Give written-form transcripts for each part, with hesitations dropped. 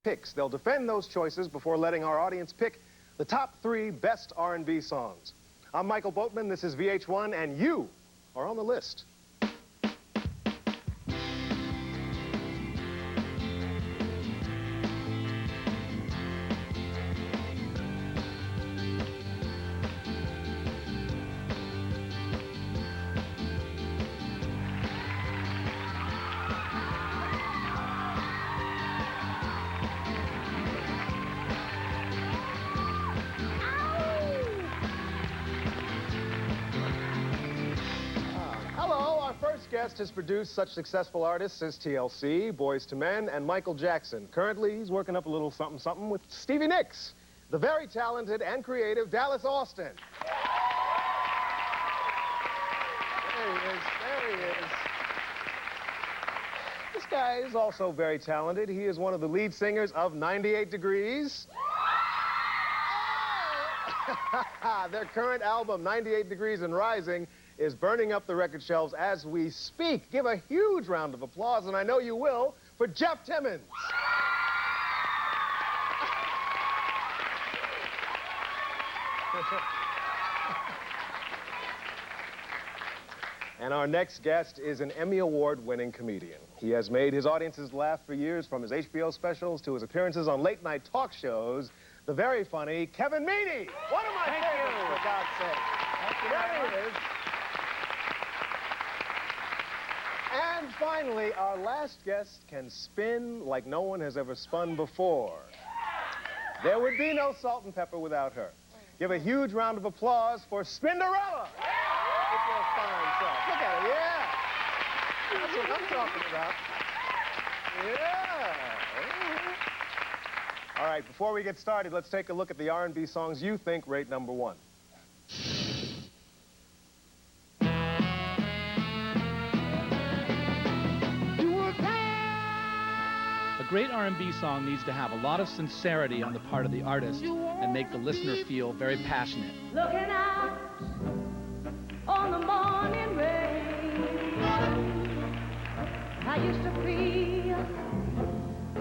picks. They'll defend those choices before letting our audience pick the top 3 best R&B songs. I'm Michael Boatman, this is VH1, and you are on the list. Guest has produced such successful artists as TLC, Boys to Men, and Michael Jackson. Currently, he's working up a little something with Stevie Nicks, the very talented and creative Dallas Austin. There he is, there he is. This guy is also very talented. He is one of the lead singers of 98 Degrees. Their current album, 98 Degrees and Rising, is burning up the record shelves as we speak. Give a huge round of applause, and I know you will, for Jeff Timmons. And our next guest is an Emmy Award-winning comedian. He has made his audiences laugh for years, from his HBO specials to his appearances on late-night talk shows. The very funny Kevin Meaney. One of my favorites, for God's sake. There he is. And finally, our last guest can spin like no one has ever spun before. There would be no Salt and Pepper without her. Give a huge round of applause for Spinderella. With your fine self. Look at her, yeah. That's what I'm talking about. Yeah. All right, before we get started, let's take a look at the R&B songs you think rate number 1. A great R&B song needs to have a lot of sincerity on the part of the artist and make the listener feel very passionate. Looking out on the morning rain, I used to feel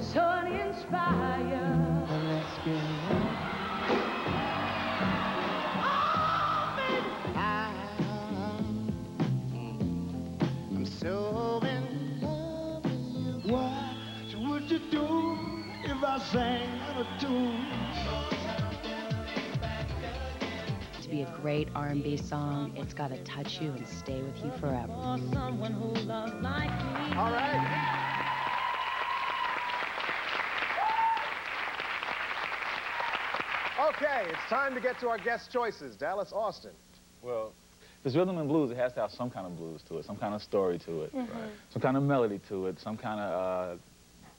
so uninspired. I'm so in love with you. What would you do if I sang out of tune? To be a great R&B song, it's got to touch you and stay with you forever. For someone who loves like me. All right. Okay, it's time to get to our guest choices. Dallas Austin. Well, this rhythm and blues, it has to have some kind of blues to it, some kind of story to it, some kind of melody to it, some kind of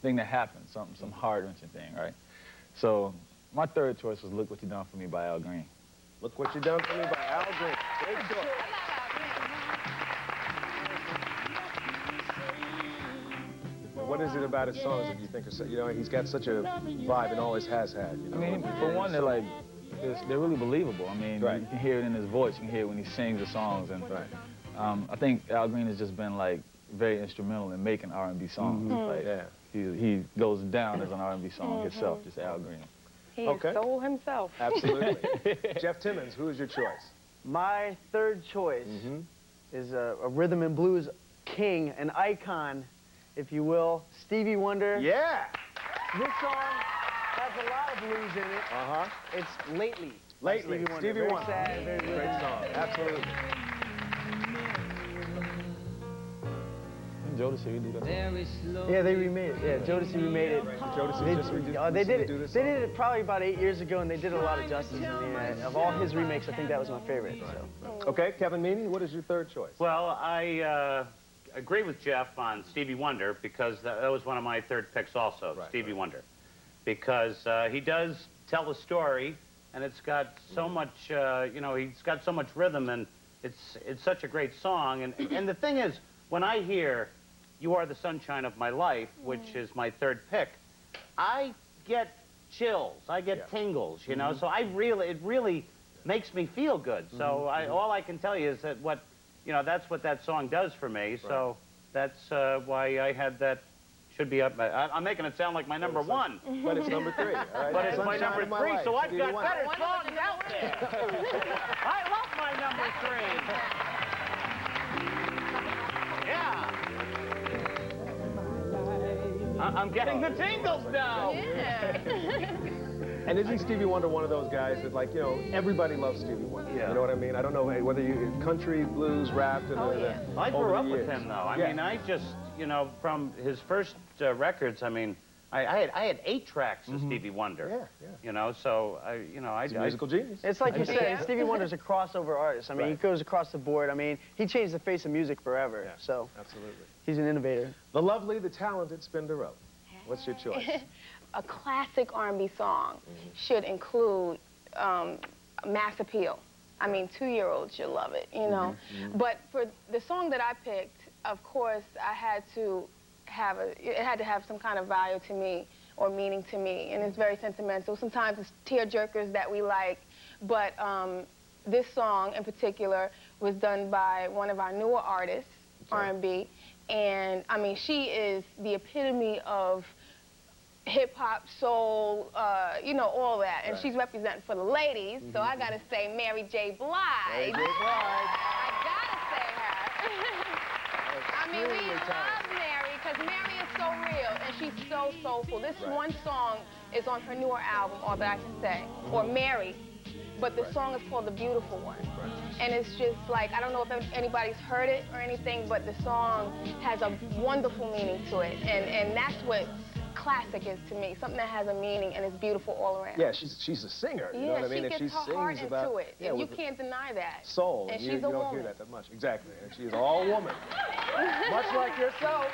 thing that happened, some heart-wrenching thing, right? So my third choice was Look What You Done For Me by Al Green. Look What You Done For Me by Al Green. Great choice. What is it about his songs that you think are so, you know, he's got such a vibe and always has had, you know? I mean, for one, they're like, they're really believable. I mean, you can hear it in his voice, you can hear it when he sings the songs, and I think Al Green has just been like very instrumental in making R&B songs. Like, he goes down as an R&B song himself, just Al Green. He stole himself. Absolutely. Jeff Timmons, who is your choice? My third choice is a rhythm and blues king, an icon, if you will, Stevie Wonder. Yeah! This song has a lot of blues in it. It's Lately. Lately, Stevie Wonder. Very sad, very great song, absolutely. Jodeci redo that? Yeah, they remade it. Yeah, Jodeci remade it. Jodeci just redid they did it. They did it probably about 8 years ago, and they did a lot of justice. Of all his remakes, I think that was my favorite. So. Okay, Kevin Meaney, what is your third choice? Well, I agree with Jeff on Stevie Wonder, because that was one of my third picks also, Stevie Wonder. Because he does tell a story, and it's got so much, you know, he's got so much rhythm, and it's such a great song. And the thing is, when I hear You Are the Sunshine of My Life, which is my third pick, I get chills, I get tingles, you know, so it really makes me feel good. So all I can tell you is that that's what that song does for me. So that's why I had that should be up. I'm making it sound like my number one. But it's number 3, all right? But it's my Sunshine number of my 3, life, so I've Stevie got Wonder. better songs out there. I love my number 3. Yeah. I'm getting the tingles now. Yeah. And isn't Stevie Wonder one of those guys that, like, you know, everybody loves Stevie Wonder? Yeah. You know what I mean? I don't know whether you country, blues, rap, and I grew up with him, though. I mean, I just, you know, from his first records, I mean, I had 8 tracks of Stevie Wonder. Yeah, yeah. You know, so He's a musical genius. It's like you said, Stevie Wonder's a crossover artist. I mean, he goes across the board. I mean, he changed the face of music forever. Yeah, so absolutely. He's an innovator. The lovely, the talented Spinderella. What's your choice? A classic R&B song should include mass appeal. I mean, 2-year-olds should love it, you know. But for the song that I picked, of course, it had to have some kind of value to me or meaning to me, and it's very sentimental. Sometimes it's tear jerkers that we like, but this song in particular was done by one of our newer artists, R&B, and I mean, she is the epitome of hip-hop, soul, you know, all that. And she's representing for the ladies, so I gotta say Mary J. Blige. Mary J. Blige. I gotta say her. I mean, we love Mary, because Mary is so real, and she's so soulful. This one song is on her newer album, All That I Can Say, or Mary, but the song is called The Beautiful One. And it's just like, I don't know if anybody's heard it or anything, but the song has a wonderful meaning to it, and that's what classic is to me, something that has a meaning and is beautiful all around. Yeah, she's a singer, you know what I mean? She gets her heart into it, and you can't deny that. Soul, and you she's a don't woman. hear that much. Exactly, and she's all woman. Much like yourself.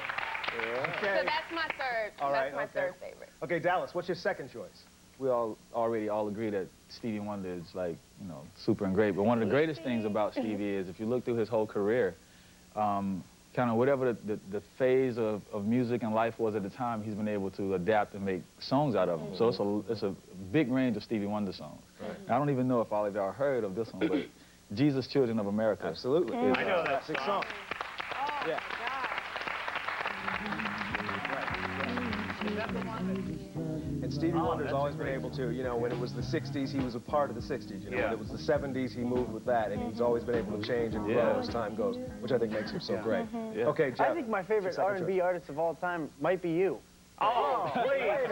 Yeah. Okay. So that's my third. All right, that's my third favorite. Okay, Dallas, what's your second choice? We already agree that Stevie Wonder is, like, you know, super and great. But one of the greatest things about Stevie is if you look through his whole career, kind of whatever the phase of music and life was at the time, he's been able to adapt and make songs out of them. So it's a big range of Stevie Wonder songs. Right. I don't even know if all of y'all heard of this one, but Jesus, Children of America. Absolutely. I know that song. Oh, yeah. And Stevie Wonder's always been able to, you know, when it was the 60s, he was a part of the 60s. You know, when it was the 70s, he moved with that, and he's always been able to change and grow as time goes, which I think makes him so great. Okay, Jeff. I think my favorite R&B artist of all time might be you. Oh, please.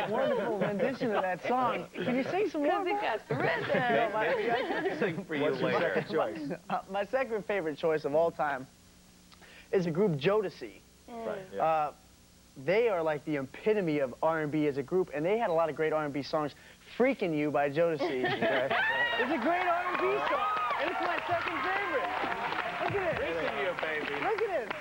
Wonderful rendition of that song. Can you sing some more? Because it got the rhythm. Maybe I can sing for you What's your later. second choice? My second favorite choice of all time is the group Jodeci. Right, yeah. They are like the epitome of R&B as a group, and they had a lot of great R&B songs. Freaking You by Jodeci. It's a great R&B song, and it's my second favorite. Look at it. Freaking You, baby. Look at it.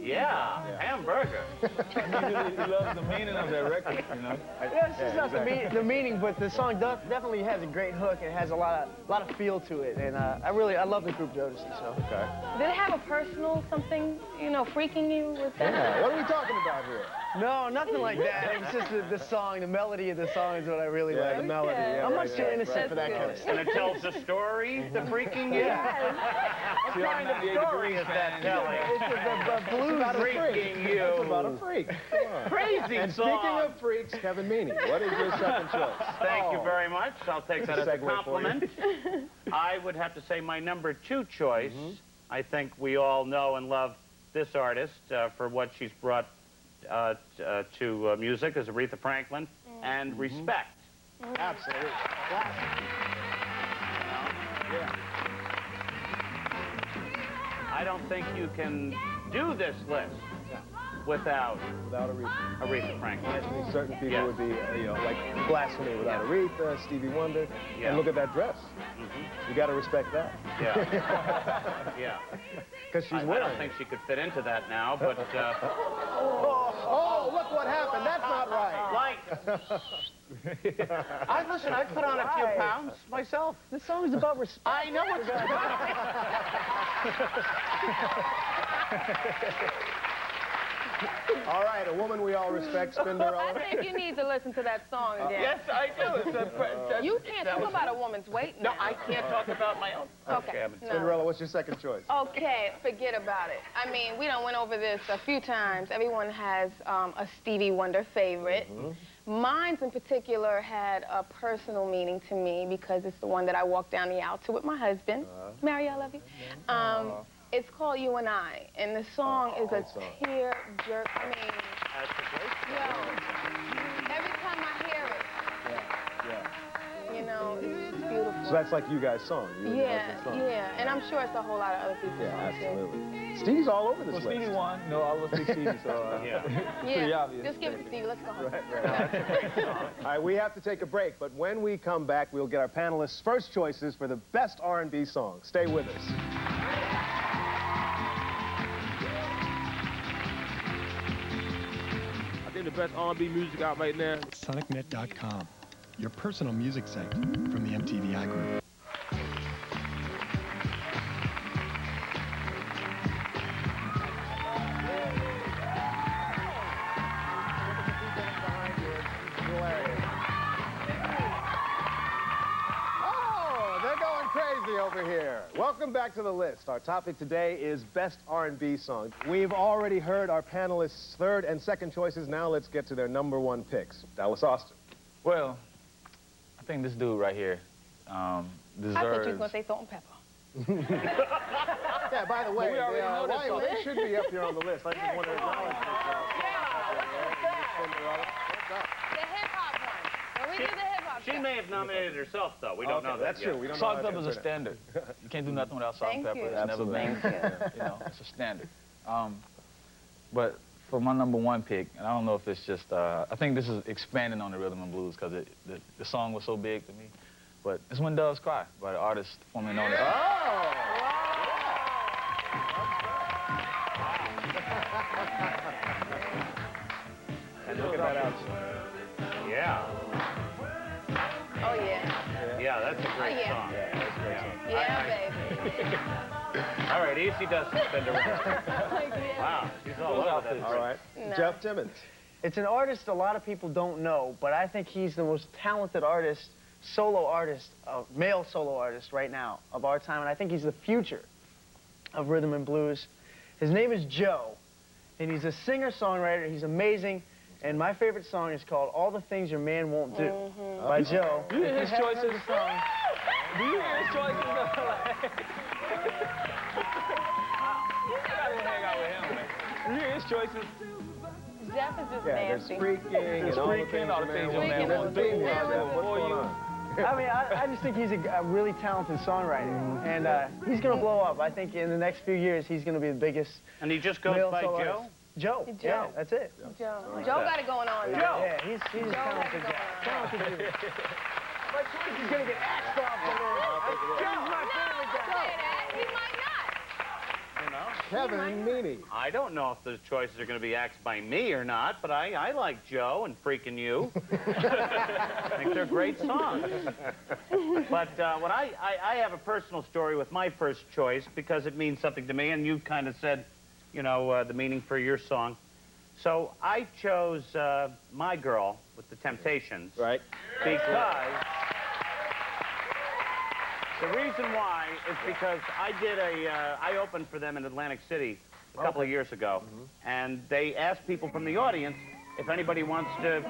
Yeah, hamburger. He loves the meaning of that record, you know? Yeah, it's just not the meaning, but the song definitely has a great hook. It has a lot of feel to it, and I love the group Jodeci. So. Okay. Did it have a personal something, you know, freaking you with that? Yeah, what are we talking about here? No, nothing like that. It's just the song, the melody of the song is what I really like. The melody. Yeah, I'm much too innocent for that good. kind of stuff. And it tells a story, the freaking You? What kind of story is that telling? It's a blues Freaking You. It's about a freak. Come on. Crazy And song. speaking of freaks, Kevin Meaney, what is your second choice? Thank you very much. I'll take that as a Segue for you. compliment. I would have to say my number 2 choice. I think we all know and love this artist for what she's brought to music is Aretha Franklin and Respect. Absolutely. Classic. Yeah. I don't think you can do this list without Aretha Franklin. I think certain people would be, you know, like blasphemy without Aretha, Stevie Wonder, and look at that dress. You got to respect that. Yeah. Yeah. Because she's I wearing don't think she could fit into that now, but Oh, look what happened. That's not right. Listen, I put on a few pounds myself. The song is about respect. I know it's All right, a woman we all respect, Spinderella. I think you need to listen to that song again. Yes, I do. You can't talk about a woman's weight now. No, I can't talk about my own. Okay. No. Spinderella, what's your second choice? Okay, forget about it. I mean, we done went over this a few times. Everyone has a Stevie Wonder favorite. Mine's in particular had a personal meaning to me because it's the one that I walked down the aisle to with my husband. Mary, I love you. It's called You and I, and the song is a tear jerk. I mean, That's a great song. yo, every time I hear it, you know, it's beautiful. So that's like you guys' song. You and your Yeah, husband's song. yeah, and I'm sure it's a whole lot of other people's Yeah, songs too. absolutely. Stevie's all over this Well, list. Stevie won. No, I was big Stevie, so Yeah. pretty Yeah, obvious. just give it to Stevie. Let's go home. All right, we have to take a break, but when we come back, we'll get our panelists' first choices for the best R&B song. Stay with us. I think the best R&B music out right now. SonicNet.com, your personal music site from the MTVI Group. Oh, they're going crazy over here. Welcome back to the list. Our topic today is best R&B song. We've already heard our panelists' third and second choices. Now let's get to their number one picks. Dallas Austin. Well, I think this dude right here deserves... I thought you were going to say salt and pepper. Yeah, by the way, we already know that song. they should be up here on the list. I just want to acknowledge this. The hip-hop one. When we did the hip-hop She stuff. may have nominated herself, though. We don't know that That's yet. true. We don't know Salt how and pepper is a to answer standard. You can't do nothing without salt and Thank pepper. you. It's never been. Absolutely. You know, it's a standard. But for my number one pick, and I don't know if it's just, I think this is expanding on the rhythm and blues because the song was so big to me. But it's When Doves Cry by the artist formerly known as... And look at that out. Yeah. Oh, yeah. Yeah, that's a great yeah. song. Yeah, baby. All right, easy does Cinderella. Wow, she's all over that. All right. No. Jeff Timmons. It's an artist a lot of people don't know, but I think he's the most talented artist, solo artist, male solo artist right now of our time, and I think he's the future of rhythm and blues. His name is Joe, and he's a singer-songwriter. He's amazing, and my favorite song is called All the Things Your Man Won't Do by Joe. Do you hear his If you haven't choices? heard the song, Do you hear his choices? You hear his choices? Jeff is just Yeah, there's nasty. freaking and all the things all the things your your man man wants. wants. Theme music. What's Before going you- on? I mean, I just think he's a really talented songwriter, and he's going to blow up. I think in the next few years, he's going to be the biggest And he just goes male by solo Joe? artist. Joe. Joe. Yeah, that's it. Joe. Joe got it going on, though. Yeah, he's a Joe talented got it guy. going on. Talented dude. My choice is going to get axed off the list. Joe's my favorite Don't guy. say that. He might not. You know? Kevin Meaney. I don't know if those choices are going to be axed by me or not, but I like Joe and Freaking You. I think they're great songs. But what I have a personal story with my first choice because it means something to me, and you kind of said, you know, the meaning for your song. So I chose My Girl with the Temptations. Right. Because the reason why is because I opened for them in Atlantic City a couple of years ago, and they asked people from the audience if anybody wants to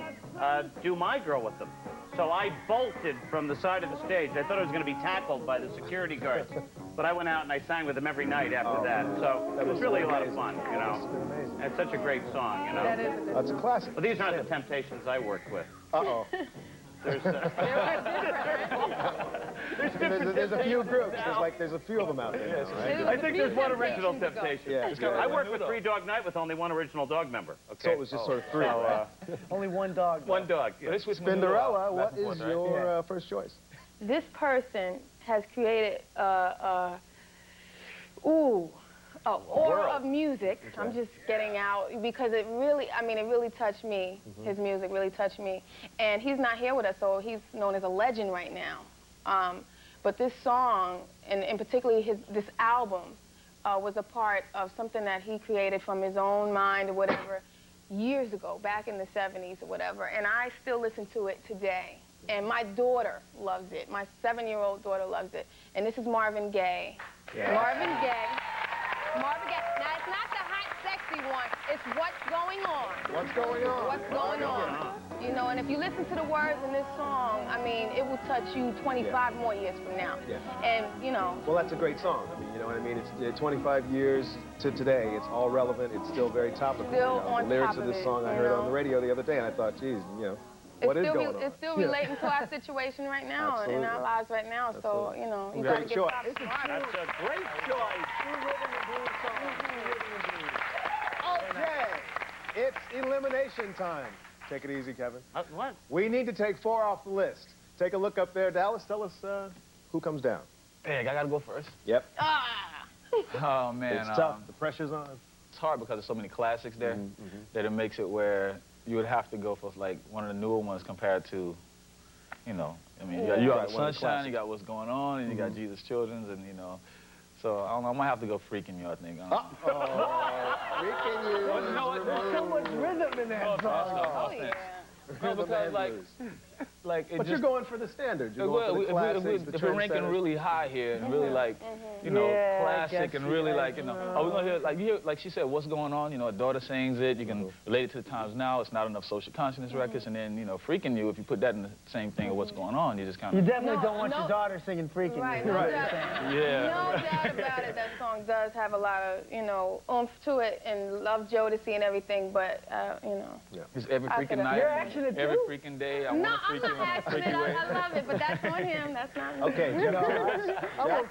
do My Girl with them. So I bolted from the side of the stage. I thought I was going to be tackled by the security guards, but I went out and I sang with them every night after that. So it was really a lot of fun, you know. And it's such a great song, you know. That is a good That's a classic. But these aren't the Temptations I worked with. Uh-oh. There's, There's a few groups. There's a few of them out there. Right? I think there's one original Temptation. Yeah. I worked with Three Dog Night with only one original dog member. Okay. So it was just sort of three. Right? Only one dog. One dog. Yeah. Spinderella, what is your first choice? This person has created aura of music. Okay. I'm just getting out because it really touched me. His music really touched me. And he's not here with us, so he's known as a legend right now. But this song, and particularly this album, was a part of something that he created from his own mind or whatever years ago, back in the 70s or whatever, and I still listen to it today. And my daughter loves it. My 7-year-old daughter loves it. And this is Marvin Gaye. Yeah. Marvin Gaye. Marvin Gaye. Now, it's not the hot, sexy one. It's what's going on. What's going on? What's going on. You know, and if you listen to the words in this song, I mean, it will touch you 25 more years from now. Yeah. And, you know. Well, that's a great song. I mean, you know what I mean? It's 25 years to today. It's all relevant. It's still very topical. Still you know, on the lyrics top of of this it, song I heard on the radio the other day, and I thought, geez, you know, what is going on? It's still relating to our situation right now, in our lives right now. So, you know, you got to get top smart. That's a great choice. Okay, it's elimination time. Take it easy, Kevin. What? We need to take 4 off the list. Take a look up there. Dallas, tell us who comes down. Hey, I gotta go first. Yep. Oh man, It's tough. The pressure's on. it's hard because there's so many classics there that it makes it where you would have to go for like one of the newer ones compared to, you know, I mean, you got Right, one of the Sunshine, you got What's Going On, and you got Jesus Children's, and you know, so I don't know, I might have to go Freaking You, I think. Freaking You. Well, you know what? There's so much rhythm in that song. Oh, yeah. No, because like it But just, you're going for the standard. You're going for the classics, the if we're ranking trendsetters. really high here and really like, you know, Yeah, I classic get and you, really I like, you know, are we gonna hear like you hear like she said, What's Going On? You know, a daughter sings it. You can relate it to the times now. It's not enough social consciousness records, and then you know, Freaking You. If you put that in the same thing of What's Going On, you just kind You of definitely don't want your daughter singing Freaking Right, You. no doubt. yeah. No doubt about it, that song does have a lot of, you know, oomph to it, and love Jodeci and everything, but, you know. It's every I freaking could've- night, You're actually every too? freaking day. I No, want to I'm freak you not in a freaky passionate. way. I love it, but that's on him. That's not me. Okay, Jeff, That's okay Dallas. with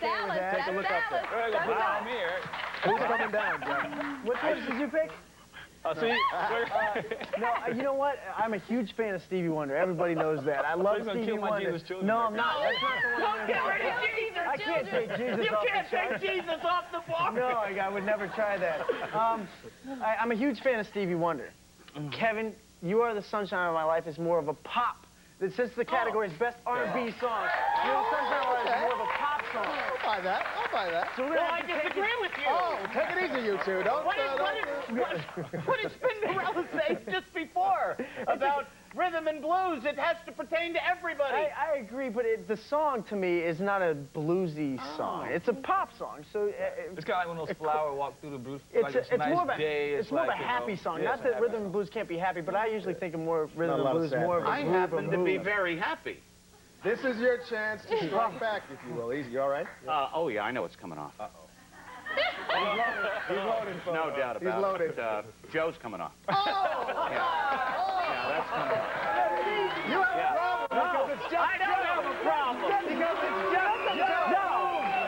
that. That's Take a look up there. Dallas. That's I'm here. who's coming down, Jeff? What choice did you pick? See, No, you know what? I'm a huge fan of Stevie Wonder. Everybody knows that. I love You're gonna Stevie kill my Wonder. Jesus Children No, I'm record. not. That's not the one I'm gonna pick. I can't take Jesus off the chart. Jesus off the board. No, I would never try that. I'm a huge fan of Stevie Wonder. Kevin, You Are the Sunshine of My Life is more of a pop. Since the category is best R&B song, You Are the Sunshine of My Life is more of a pop song. I'll buy that. I'll buy that. So we're Well, gonna I have to take disagree with you. Oh, take it easy, you two. Don't. What did Spinderella say just before about rhythm and blues? It has to pertain to everybody. I agree, but the song to me is not a bluesy song. It's a pop song. So it's kind of like when those flower walk through the blue. it's, Like it's nice more of a day. it's more of a like, you happy know, song. yeah, Not it's that happy. rhythm and blues can't be happy, but I usually think of more rhythm Not a and lot of blues sad more of a I groove, a happen to be mood. very happy. This is your chance to strike back, if you will. Easy. You all right? Oh, yeah, I know what's coming off. He's loading, folks. No doubt about He's loaded. it. Joe's coming off. Oh! Yeah, that's coming off. You have a problem because it's just I don't have a problem. Because it's just Joe. No,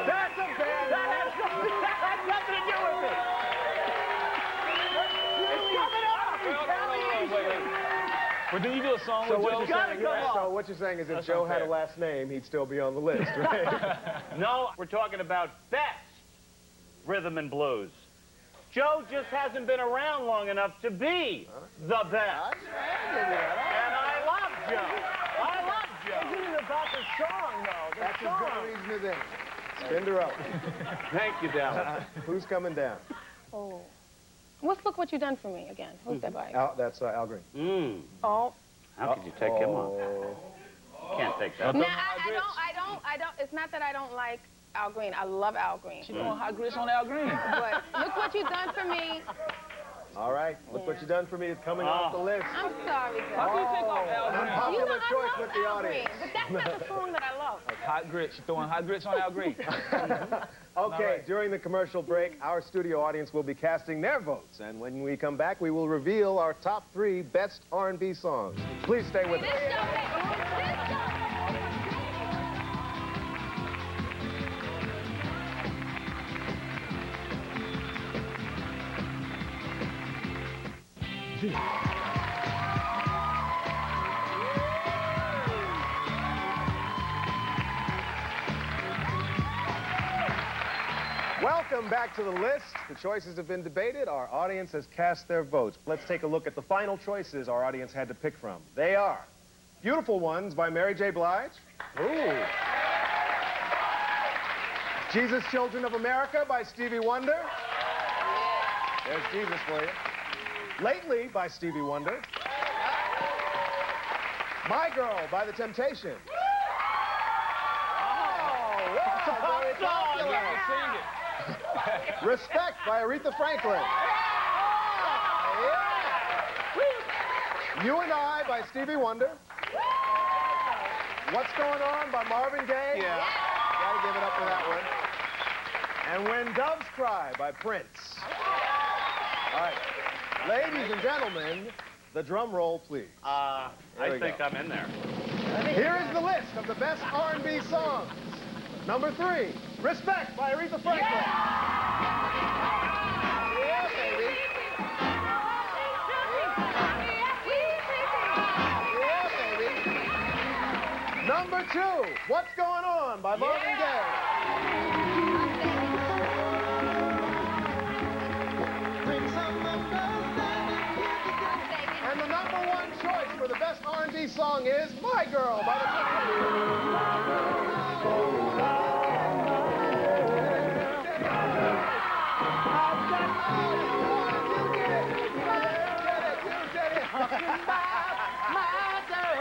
that's a bad. That has nothing to do with it. It's coming off. But then you do a song So with what, Joe. you're saying, so what you're saying is if Joe had a last name, he'd still be on the list, right? No, we're talking about best rhythm and blues. Joe just hasn't been around long enough to be the best. And I love Joe. I love Joe. Isn't it about the song, though? That's as good a reason as any. Spinderella. Thank you, Dallas. Who's coming down? Oh. What's Look What You Done For Me again? Who's that by? That's Al Green. Oh. How could you take him off? Can't take that. Now, I don't, it's not that I don't like Al Green. I love Al Green. She's doing hot grits on Al Green. But Look What You Done For Me. All right. Look what you done for me is coming off the list. I'm sorry, How Joe. can you take off Al Green? Unpopular I choice love with the Al Green, audience. but that's not the song that I love. Like hot grits. She's throwing hot grits on Al Green. Okay, right. during the commercial break, our studio audience will be casting their votes. And when we come back, we will reveal our top 3 best R&B songs. Please stay with This us. show, this show. Welcome back to the list. The choices have been debated. Our audience has cast their votes. Let's take a look at the final choices our audience had to pick from. They are Beautiful Ones by Mary J. Blige. Ooh. Jesus Children of America by Stevie Wonder. There's Jesus for you. Lately by Stevie Wonder. My Girl by The Temptations. Oh, wow, very popular. Respect by Aretha Franklin. Yeah. You and I by Stevie Wonder. What's Going On by Marvin Gaye. Yeah. Gotta give it up for that one. And When Doves Cry by Prince. All right. Ladies and gentlemen, the drum roll, please. I think I'm in there. Here is the list of the best R&B songs. Number 3, Respect by Aretha Franklin. Yeah, baby. Yeah, baby. Number 2, What's Going On by Marvin Gaye. And the number 1 choice for the best R&B song is My Girl by The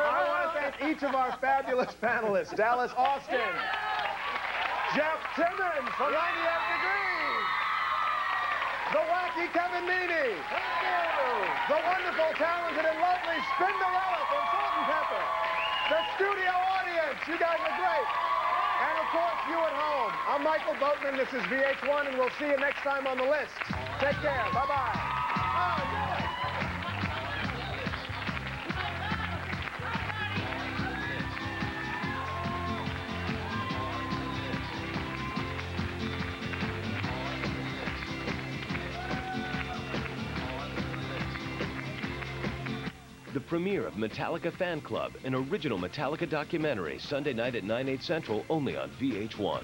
I want to thank each of our fabulous panelists. Dallas Austin, Jeff Timmons from 98 Degrees, the wacky Kevin Meaney, the wonderful, talented, and lovely Spinderella from Salt and Pepper, the studio audience, you guys are great, and of course you at home. I'm Michael Boatman, this is VH1, and we'll see you next time on The List. Take care, bye-bye. The premiere of Metallica Fan Club, an original Metallica documentary, Sunday night at 9/8 Central, only on VH1.